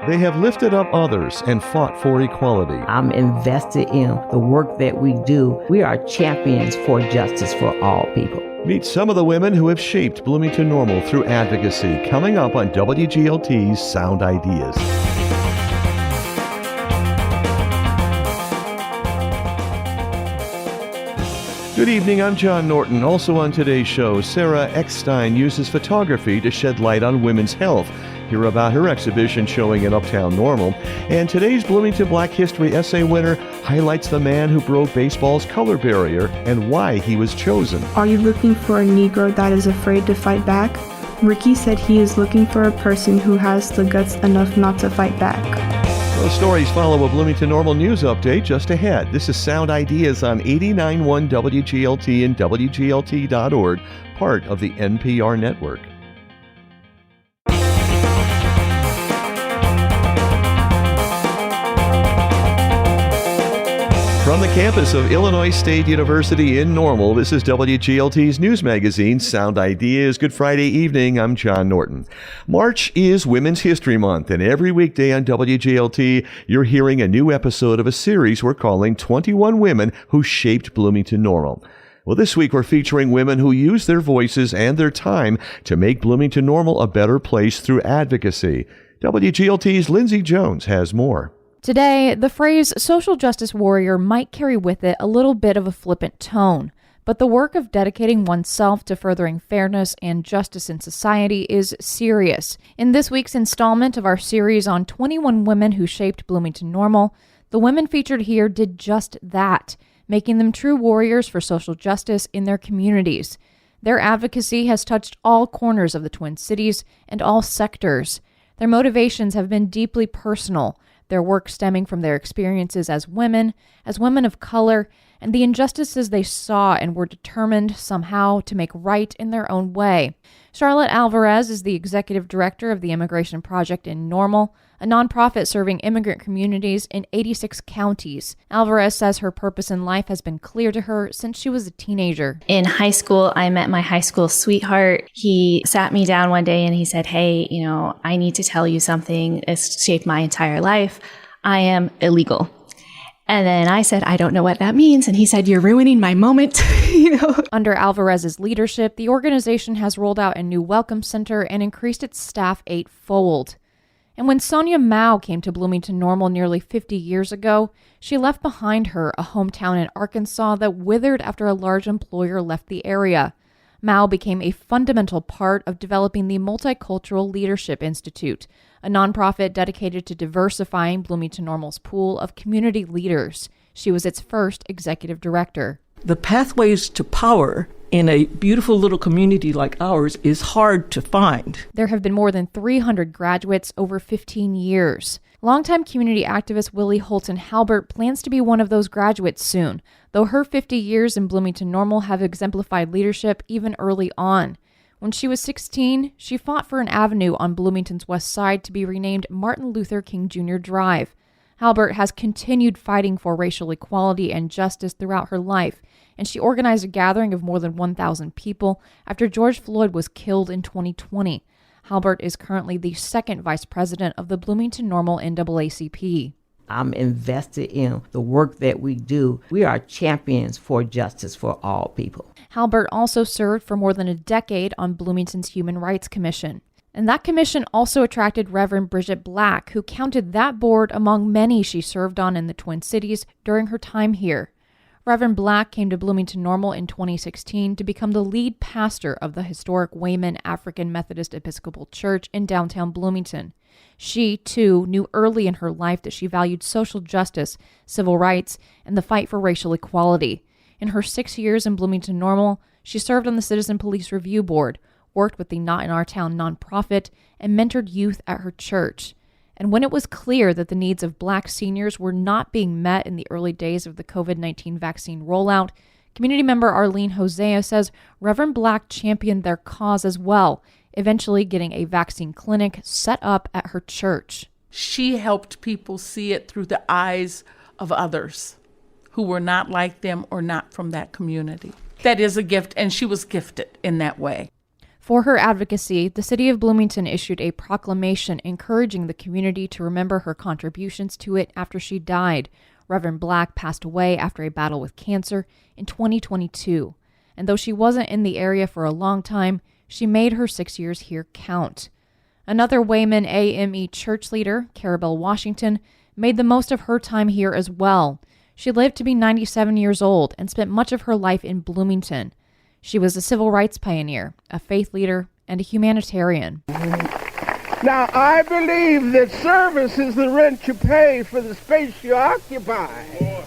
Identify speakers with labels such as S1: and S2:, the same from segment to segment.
S1: They have lifted up others and fought for equality.
S2: I'm invested in the work that we do. We are champions for justice for all people.
S1: Meet some of the women who have shaped Bloomington-Normal through advocacy, coming up on WGLT's Sound Ideas. Good evening, I'm John Norton. Also on today's show, Sarah Eckstein uses photography to shed light on women's health. Hear about her exhibition showing in Uptown Normal. And today's Bloomington Black History Essay winner highlights the man who broke baseball's color barrier and why he was chosen.
S3: Are you looking for a Negro that is afraid to fight back? Ricky said he is looking for a person who has the guts enough not to fight back.
S1: Those stories follow a Bloomington Normal news update just ahead. This is Sound Ideas on 89.1 WGLT and WGLT.org, part of the NPR network. From the campus of Illinois State University in Normal, this is WGLT's news magazine, Sound Ideas. Good Friday evening. I'm John Norton. March is Women's History Month, and every weekday on WGLT, you're hearing a new episode of a series we're calling 21 Women Who Shaped Bloomington-Normal. Well, this week we're featuring women who use their voices and their time to make Bloomington-Normal a better place through advocacy. WGLT's Lindsay Jones has more.
S4: Today, the phrase social justice warrior might carry with it a little bit of a flippant tone, but the work of dedicating oneself to furthering fairness and justice in society is serious. In this week's installment of our series on 21 women who shaped Bloomington-Normal, the women featured here did just that, making them true warriors for social justice in their communities. Their advocacy has touched all corners of the Twin Cities and all sectors. Their motivations have been deeply personal, their work stemming from their experiences as women of color, and the injustices they saw and were determined somehow to make right in their own way. Charlotte Alvarez is the executive director of the Immigration Project in Normal, a nonprofit serving immigrant communities in 86 counties. Alvarez says her purpose in life has been clear to her since she was a teenager.
S5: In high school, I met my high school sweetheart. He sat me down one day and he said, "Hey, I need to tell you something. It's shaped my entire life. I am illegal." And then I said, "I don't know what that means." And he said, "You're ruining my moment."
S4: Under Alvarez's leadership, the organization has rolled out a new welcome center and increased its staff 8-fold. And when Sonia Mao came to Bloomington-Normal nearly 50 years ago, she left behind her a hometown in Arkansas that withered after a large employer left the area. Mao became a fundamental part of developing the Multicultural Leadership Institute, a nonprofit dedicated to diversifying Bloomington-Normal's pool of community leaders. She was its first executive director.
S6: The pathways to power in a beautiful little community like ours is hard to find.
S4: There have been more than 300 graduates over 15 years. Longtime community activist Willie Holton Halbert plans to be one of those graduates soon, though her 50 years in Bloomington-Normal have exemplified leadership even early on. When she was 16, she fought for an avenue on Bloomington's west side to be renamed Martin Luther King Jr. Drive. Halbert has continued fighting for racial equality and justice throughout her life, and she organized a gathering of more than 1,000 people after George Floyd was killed in 2020. Halbert is currently the second vice president of the Bloomington-Normal NAACP.
S2: I'm invested in the work that we do. We are champions for justice for all people.
S4: Halbert also served for more than a decade on Bloomington's Human Rights Commission. And that commission also attracted Reverend Bridget Black, who counted that board among many she served on in the Twin Cities during her time here. Reverend Black came to Bloomington-Normal in 2016 to become the lead pastor of the historic Wayman African Methodist Episcopal Church in downtown Bloomington. She, too, knew early in her life that she valued social justice, civil rights, and the fight for racial equality. In her 6 years in Bloomington-Normal, she served on the Citizen Police Review Board, worked with the Not in Our Town nonprofit, and mentored youth at her church. And when it was clear that the needs of Black seniors were not being met in the early days of the COVID-19 vaccine rollout, community member Arlene Hosea says Reverend Black championed their cause as well, eventually getting a vaccine clinic set up at her church.
S7: She helped people see it through the eyes of others who were not like them or not from that community. That is a gift, and she was gifted in that way.
S4: For her advocacy, the city of Bloomington issued a proclamation encouraging the community to remember her contributions to it after she died. Reverend Black passed away after a battle with cancer in 2022. And though she wasn't in the area for a long time, she made her 6 years here count. Another Wayman AME church leader, Carabelle Washington, made the most of her time here as well. She lived to be 97 years old and spent much of her life in Bloomington. She was a civil rights pioneer, a faith leader, and a humanitarian.
S8: Now, I believe that service is the rent you pay for the space you occupy.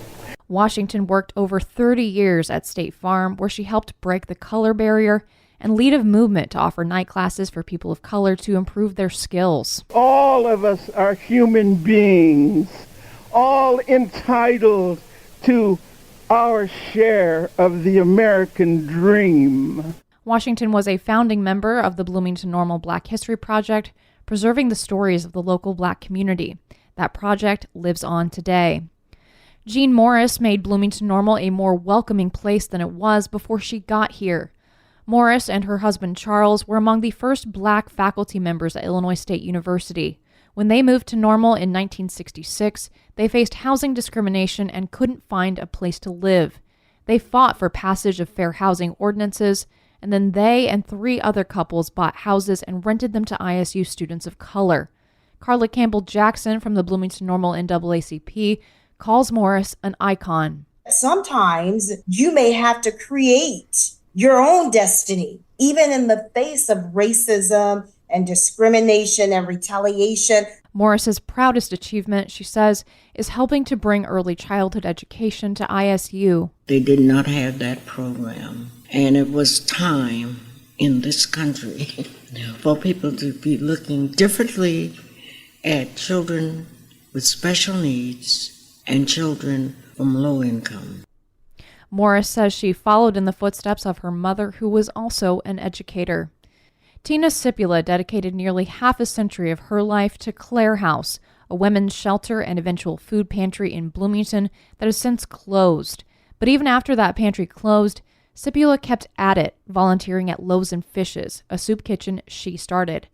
S4: Washington worked over 30 years at State Farm, where she helped break the color barrier and lead a movement to offer night classes for people of color to improve their skills.
S8: All of us are human beings, all entitled to our share of the American dream.
S4: Washington was a founding member of the Bloomington-Normal Black History Project, preserving the stories of the local Black community. That project lives on today. Jean Morris made Bloomington-Normal a more welcoming place than it was before she got here. Morris and her husband Charles were among the first Black faculty members at Illinois State University. When they moved to Normal in 1966, they faced housing discrimination and couldn't find a place to live. They fought for passage of fair housing ordinances, and then they and 3 other couples bought houses and rented them to ISU students of color. Carla Campbell Jackson from the Bloomington-Normal NAACP calls Morris an icon.
S9: Sometimes you may have to create your own destiny, even in the face of racism and discrimination and retaliation.
S4: Morris's proudest achievement, she says, is helping to bring early childhood education to ISU.
S10: They did not have that program, and it was time in this country for people to be looking differently at children with special needs and children from low income.
S4: Morris says she followed in the footsteps of her mother, who was also an educator. Tina Sipula dedicated nearly half a century of her life to Clare House, a women's shelter and eventual food pantry in Bloomington that has since closed. But even after that pantry closed, Sipula kept at it, volunteering at Loaves and Fishes, a soup kitchen she started.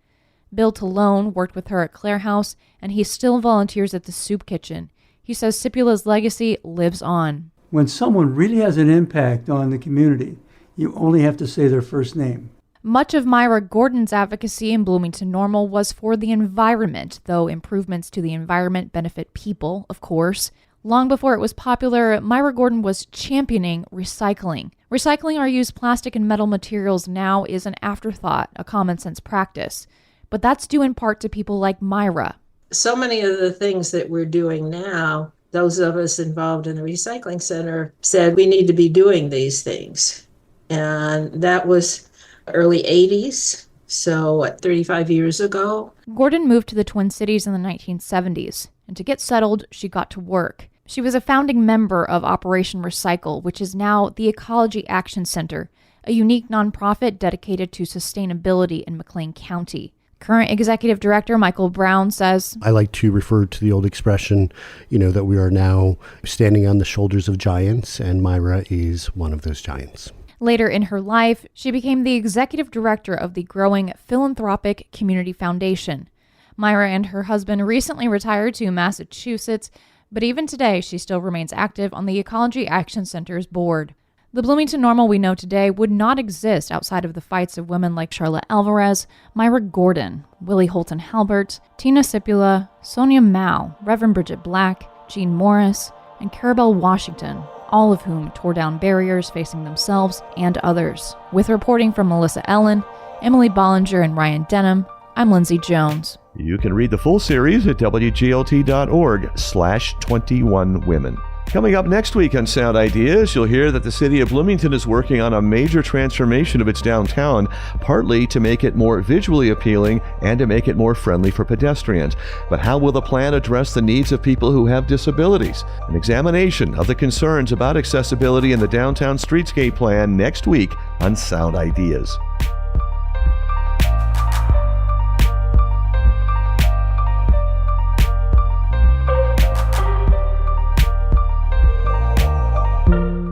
S4: Bill Talone worked with her at Clare House, and he still volunteers at the soup kitchen. He says Sipula's legacy lives on.
S11: When someone really has an impact on the community, you only have to say their first name.
S4: Much of Myra Gordon's advocacy in Bloomington-Normal was for the environment, though improvements to the environment benefit people, of course. Long before it was popular, Myra Gordon was championing recycling. Recycling our used plastic and metal materials now is an afterthought, a common sense practice. But that's due in part to people like Myra.
S12: So many of the things that we're doing now, those of us involved in the recycling center said we need to be doing these things. And that was early 80s, so 35 years ago.
S4: Gordon moved to the Twin Cities in the 1970s, and to get settled, she got to work. She was a founding member of Operation Recycle, which is now the Ecology Action Center, a unique nonprofit dedicated to sustainability in McLean County. Current executive director Michael Brown says,
S13: I like to refer to the old expression, that we are now standing on the shoulders of giants, and Myra is one of those giants.
S4: Later in her life, she became the executive director of the growing Philanthropic Community Foundation. Myra and her husband recently retired to Massachusetts, but even today she still remains active on the Ecology Action Center's board. The Bloomington-Normal we know today would not exist outside of the fights of women like Charlotte Alvarez, Myra Gordon, Willie Holton Halbert, Tina Sipula, Sonia Mao, Reverend Bridget Black, Jean Morris, and Carabelle Washington, all of whom tore down barriers facing themselves and others. With reporting from Melissa Ellen, Emily Bollinger, and Ryan Denham, I'm Lindsay Jones.
S1: You can read the full series at WGLT.org/21women. Coming up next week on Sound Ideas, you'll hear that the city of Bloomington is working on a major transformation of its downtown, partly to make it more visually appealing and to make it more friendly for pedestrians. But how will the plan address the needs of people who have disabilities? An examination of the concerns about accessibility in the downtown streetscape plan next week on Sound Ideas.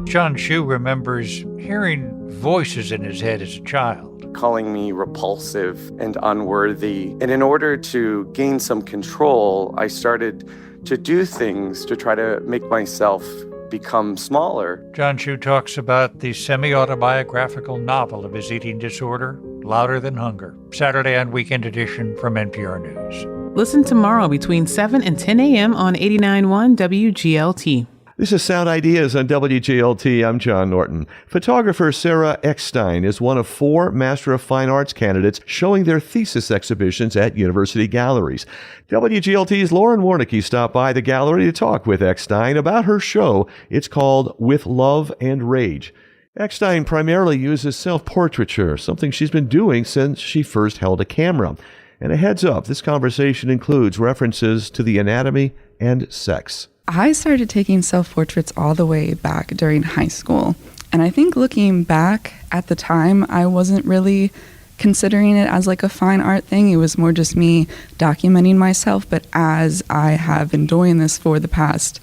S14: John Shue remembers hearing voices in his head as a child. calling me repulsive and unworthy. And in order to gain some control, I started to do things to try to make myself become smaller.
S15: John Chu talks about the semi-autobiographical novel of his eating disorder, Louder Than Hunger. Saturday on Weekend Edition from NPR News.
S16: Listen tomorrow between 7 and 10 a.m. on 89.1 WGLT.
S1: This is Sound Ideas on WGLT. I'm John Norton. Photographer Sarah Eckstein is one of 4 Master of Fine Arts candidates showing their thesis exhibitions at university galleries. WGLT's Lauren Warnicki stopped by the gallery to talk with Eckstein about her show. It's called With Love and Rage. Eckstein primarily uses self-portraiture, something she's been doing since she first held a camera. And a heads up, this conversation includes references to the anatomy and sex.
S17: I started taking self-portraits all the way back during high school. And I think looking back at the time, I wasn't really considering it as like a fine art thing. It was more just me documenting myself. But as I have been doing this for the past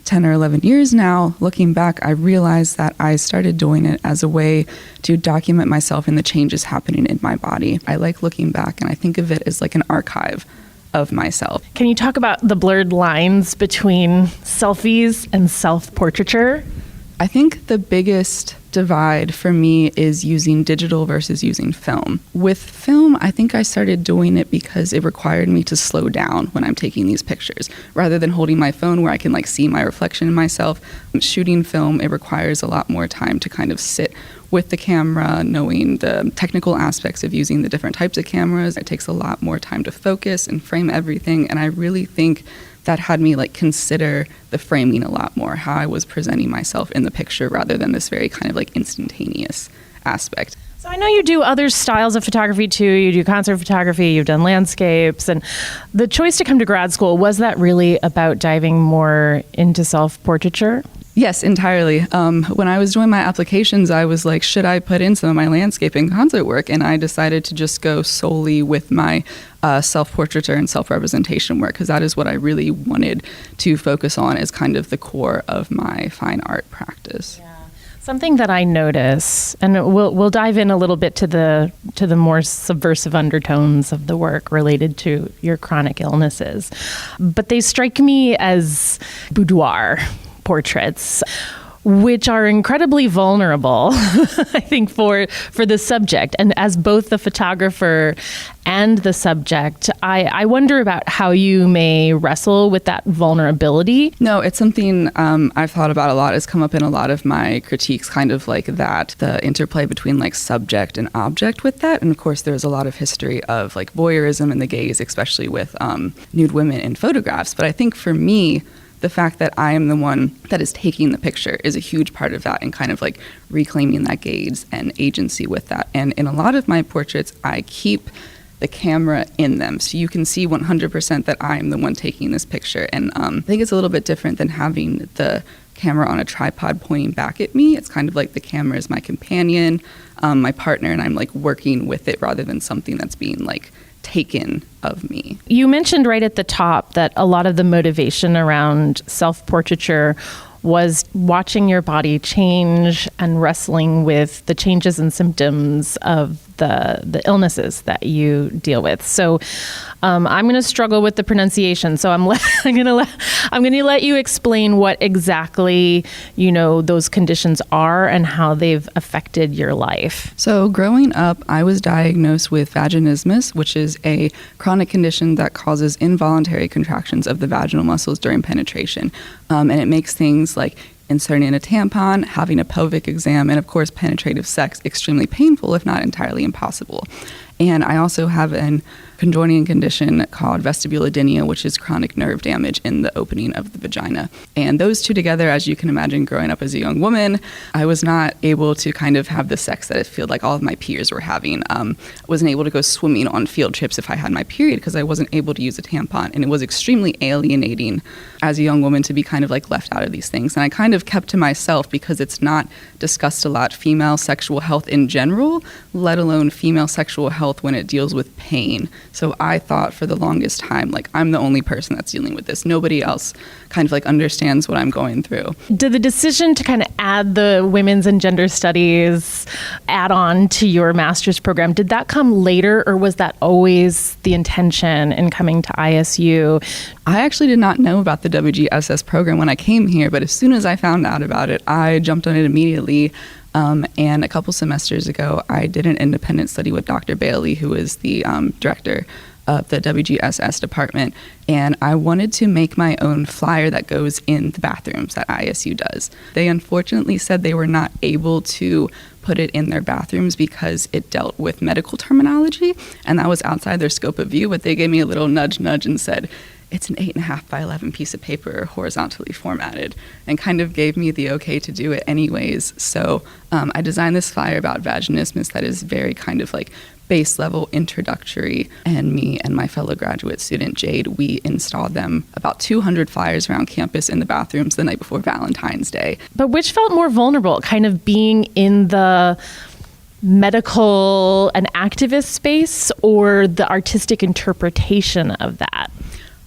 S17: 10 or 11 years now, looking back, I realized that I started doing it as a way to document myself and the changes happening in my body. I like looking back, and I think of it as like an archive of myself.
S18: Can you talk about the blurred lines between selfies and self-portraiture?
S17: I think the biggest divide for me is using digital versus using film. With film, I think I started doing it because it required me to slow down when I'm taking these pictures. Rather than holding my phone where I can like see my reflection in myself, shooting film, it requires a lot more time to kind of sit with the camera, knowing the technical aspects of using the different types of cameras. It takes a lot more time to focus and frame everything. And I really think that had me like consider the framing a lot more, how I was presenting myself in the picture rather than this very kind of like instantaneous aspect.
S18: So I know you do other styles of photography too. You do concert photography, you've done landscapes, and the choice to come to grad school, was that really about diving more into self-portraiture?
S17: Yes, entirely. When I was doing my applications, I was like, should I put in some of my landscape and concert work? And I decided to just go solely with my self-portraiture and self-representation work, because that is what I really wanted to focus on as kind of the core of my fine art practice.
S18: Yeah. Something that I notice, and we'll dive in a little bit to the more subversive undertones of the work related to your chronic illnesses, but they strike me as boudoir portraits, which are incredibly vulnerable, I think, for the subject. And as both the photographer and the subject, I wonder about how you may wrestle with that vulnerability.
S17: No, it's something I've thought about a lot. It's come up in a lot of my critiques, kind of like that, the interplay between like subject and object with that. And of course, there's a lot of history of like voyeurism and the gaze, especially with nude women in photographs. But I think for me, the fact that I am the one that is taking the picture is a huge part of that, and kind of like reclaiming that gaze and agency with that. And in a lot of my portraits, I keep the camera in them, so you can see 100% that I'm the one taking this picture. And I think it's a little bit different than having the camera on a tripod pointing back at me. It's kind of like the camera is my companion, my partner, and I'm like working with it rather than something that's being like taken of me.
S18: You mentioned right at the top that a lot of the motivation around self-portraiture was watching your body change and wrestling with the changes and symptoms of the illnesses that you deal with. So I'm going to struggle with the pronunciation. So I'm going to let you explain what exactly, those conditions are and how they've affected your life.
S17: So growing up, I was diagnosed with vaginismus, which is a chronic condition that causes involuntary contractions of the vaginal muscles during penetration. And it makes things like inserting a tampon, having a pelvic exam, and of course penetrative sex extremely painful, if not entirely impossible. And I also have an conjoining condition called vestibulodynia, which is chronic nerve damage in the opening of the vagina. And those two together, as you can imagine, growing up as a young woman, I was not able to kind of have the sex that I feel like all of my peers were having. I wasn't able to go swimming on field trips if I had my period because I wasn't able to use a tampon. And it was extremely alienating as a young woman to be kind of like left out of these things. And I kind of kept to myself because it's not discussed a lot, female sexual health in general, let alone female sexual health health when it deals with pain. So I thought for the longest time, like, I'm the only person that's dealing with this. Nobody else kind of like understands what I'm going through.
S18: Did the decision to kind of add the women's and gender studies add on to your master's program, did that come later, or was that always the intention in coming to ISU?
S17: I actually did not know about the WGSS program when I came here, but as soon as I found out about it, I jumped on it immediately. And a couple semesters ago, I did an independent study with Dr. Bailey, who is the director of the WGSS department. And I wanted to make my own flyer that goes in the bathrooms that ISU does. They unfortunately said they were not able to put it in their bathrooms because it dealt with medical terminology, and that was outside their scope of view. But they gave me a little nudge and said, it's an 8.5 by 11 piece of paper, horizontally formatted, and kind of gave me the okay to do it anyways. So I designed this flyer about vaginismus that is very kind of like base level introductory, and me and my fellow graduate student Jade, we installed them about 200 flyers around campus in the bathrooms the night before Valentine's Day.
S18: But which felt more vulnerable, kind of being in the medical and activist space, or the artistic interpretation of that?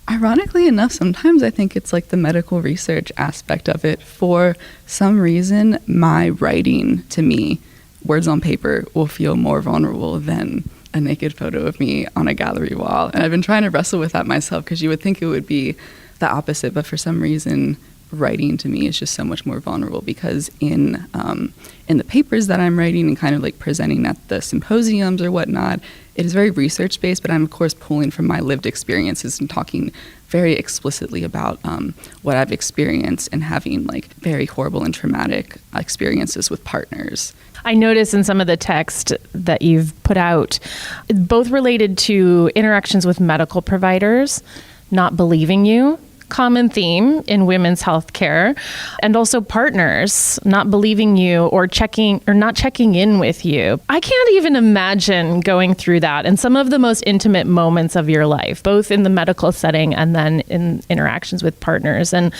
S17: Ironically enough, sometimes I think it's like the medical research aspect of it. For some reason, my writing, to me, words on paper, will feel more vulnerable than a naked photo of me on a gallery wall. And I've been trying to wrestle with that myself, because you would think it would be the opposite, but for some reason, writing to me is just so much more vulnerable, because in the papers that I'm writing and kind of like presenting at the symposiums or whatnot, it is very research-based, but I'm, of course, pulling from my lived experiences and talking very explicitly about what I've experienced and having like very horrible and traumatic experiences with partners.
S18: I notice in some of the text that you've put out, both related to interactions with medical providers, not believing you, common theme in women's healthcare, and also partners not believing you or not checking in with you. I can't even imagine going through that in some of the most intimate moments of your life, both in the medical setting and then in interactions with partners. And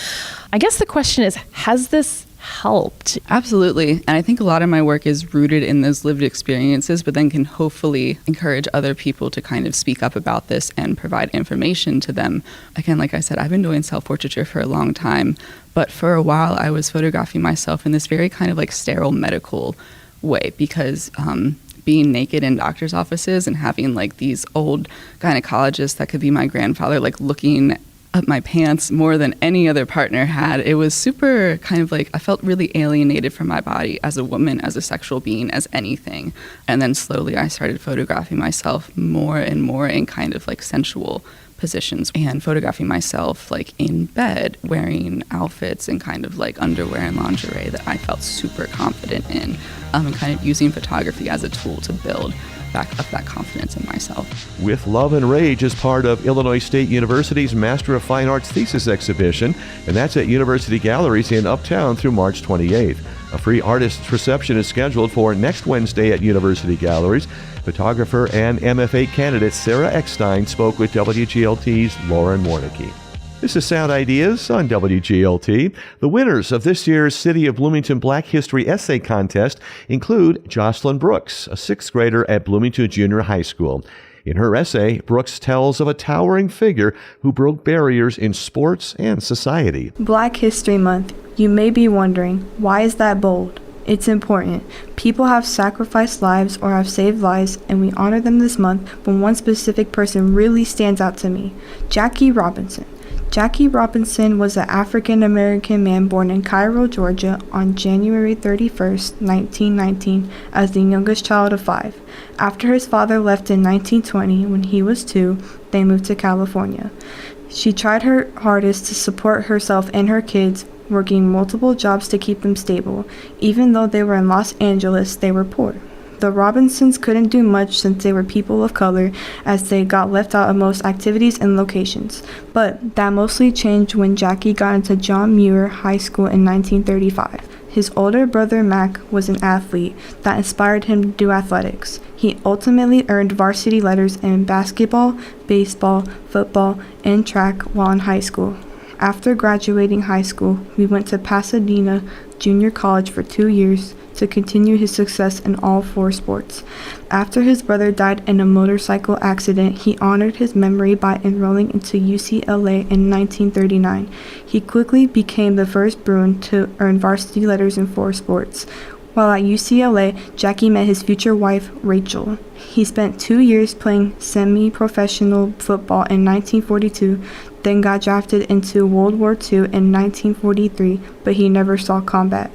S18: I guess the question is, has this helped?
S17: Absolutely. And I think a lot of my work is rooted in those lived experiences, but then can hopefully encourage other people to kind of speak up about this and provide information to them. Again, like I said, I've been doing self-portraiture for a long time, but for a while I was photographing myself in this very kind of like sterile medical way, because being naked in doctor's offices and having like these old gynecologists that could be my grandfather, like looking up my pants more than any other partner had. It was super kind of like, I felt really alienated from my body as a woman, as a sexual being, as anything. And then slowly I started photographing myself more and more in kind of like sensual positions, and photographing myself like in bed wearing outfits and kind of like underwear and lingerie that I felt super confident in, and kind of using photography as a tool to build back up that confidence in myself.
S1: With Love and Rage is part of Illinois State University's Master of Fine Arts thesis exhibition, and that's at University Galleries in Uptown through March 28th. A free artist's reception is scheduled for next Wednesday at University Galleries. Photographer and MFA candidate Sarah Eckstein spoke with WGLT's Lauren Warnicki. This is Sound Ideas on WGLT. The winners of this year's City of Bloomington Black History Essay Contest include Jocelyn Brooks, a sixth grader at Bloomington Junior High School. In her essay, Brooks tells of a towering figure who broke barriers in sports and society.
S3: Black History Month. You may be wondering, why is that bold? It's important. People have sacrificed lives or have saved lives, and we honor them this month, but one specific person really stands out to me: Jackie Robinson. Jackie Robinson was an African-American man born in Cairo, Georgia on January 31st, 1919, as the youngest child of 5. After his father left in 1920, when he was 2, they moved to California. She tried her hardest to support herself and her kids, working multiple jobs to keep them stable. Even though they were in Los Angeles, they were poor. The Robinsons couldn't do much since they were people of color, as they got left out of most activities and locations. But that mostly changed when Jackie got into John Muir High School in 1935. His older brother Mac was an athlete that inspired him to do athletics. He ultimately earned varsity letters in basketball, baseball, football, and track while in high school. After graduating high school, he went to Pasadena Junior College for 2 years to continue his success in all 4 sports. After his brother died in a motorcycle accident, he honored his memory by enrolling into UCLA in 1939. He quickly became the first Bruin to earn varsity letters in 4 sports. While at UCLA, Jackie met his future wife, Rachel. He spent 2 years playing semi-professional football in 1942, then got drafted into World War II in 1943, but he never saw combat.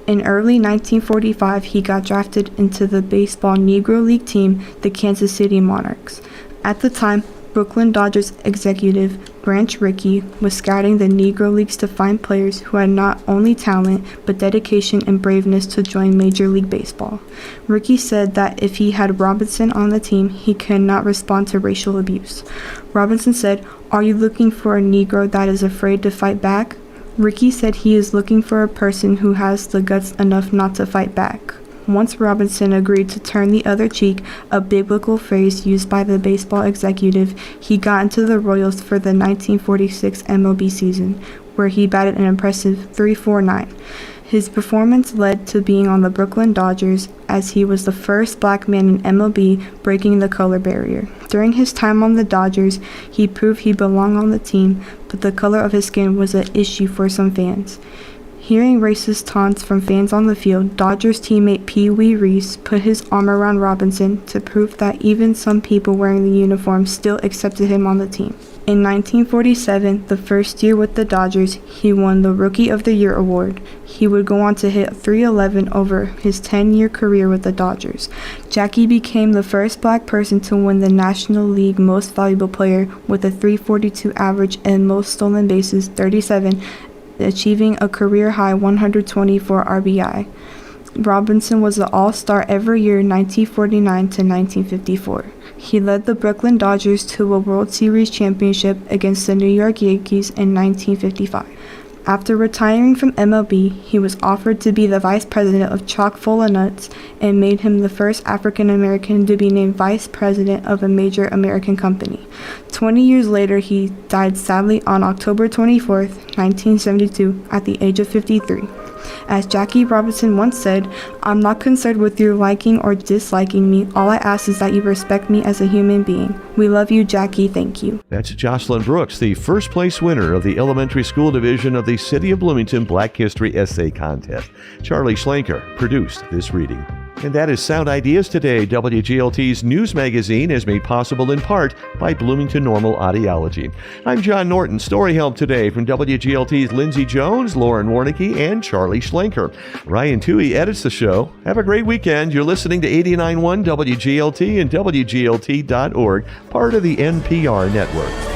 S3: In early 1945, he got drafted into the baseball Negro League team, the Kansas City Monarchs. At the time, Brooklyn Dodgers executive Branch Rickey was scouting the Negro Leagues to find players who had not only talent, but dedication and braveness to join Major League Baseball. Rickey said that if he had Robinson on the team, he could not respond to racial abuse. Robinson said, "Are you looking for a Negro that is afraid to fight back?" Rickey said he is looking for a person who has the guts enough not to fight back. Once Robinson agreed to turn the other cheek, a biblical phrase used by the baseball executive, he got into the Royals for the 1946 MLB season, where he batted an impressive .349. His performance led to being on the Brooklyn Dodgers, as he was the first black man in MLB breaking the color barrier. During his time on the Dodgers, he proved he belonged on the team, but the color of his skin was an issue for some fans. Hearing racist taunts from fans on the field, Dodgers teammate Pee Wee Reese put his arm around Robinson to prove that even some people wearing the uniform still accepted him on the team. In 1947, the first year with the Dodgers, he won the Rookie of the Year award. He would go on to hit .311 over his 10-year career with the Dodgers. Jackie became the first black person to win the National League Most Valuable Player with a .342 average and most stolen bases, 37, achieving a career-high 124 RBI. Robinson was an All-Star every year 1949 to 1954. He led the Brooklyn Dodgers to a World Series championship against the New York Yankees in 1955. After retiring from MLB, he was offered to be the vice president of Chock-full of Nuts and made him the first African American to be named vice president of a major American company. 20 years later, he died sadly on October 24, 1972, at the age of 53. As Jackie Robinson once said, "I'm not concerned with your liking or disliking me. All I ask is that you respect me as a human being. We love you, Jackie. Thank you."
S1: That's Jocelyn Brooks, the first place winner of the elementary school division of the City of Bloomington Black History Essay Contest. Charlie Schlenker produced this reading. And that is Sound Ideas Today. WGLT's news magazine is made possible in part by Bloomington-Normal Audiology. I'm John Norton. Story help today from WGLT's Lindsay Jones, Lauren Warnicki, and Charlie Schlenker. Ryan Toohey edits the show. Have a great weekend. You're listening to 89.1 WGLT and WGLT.org, part of the NPR network.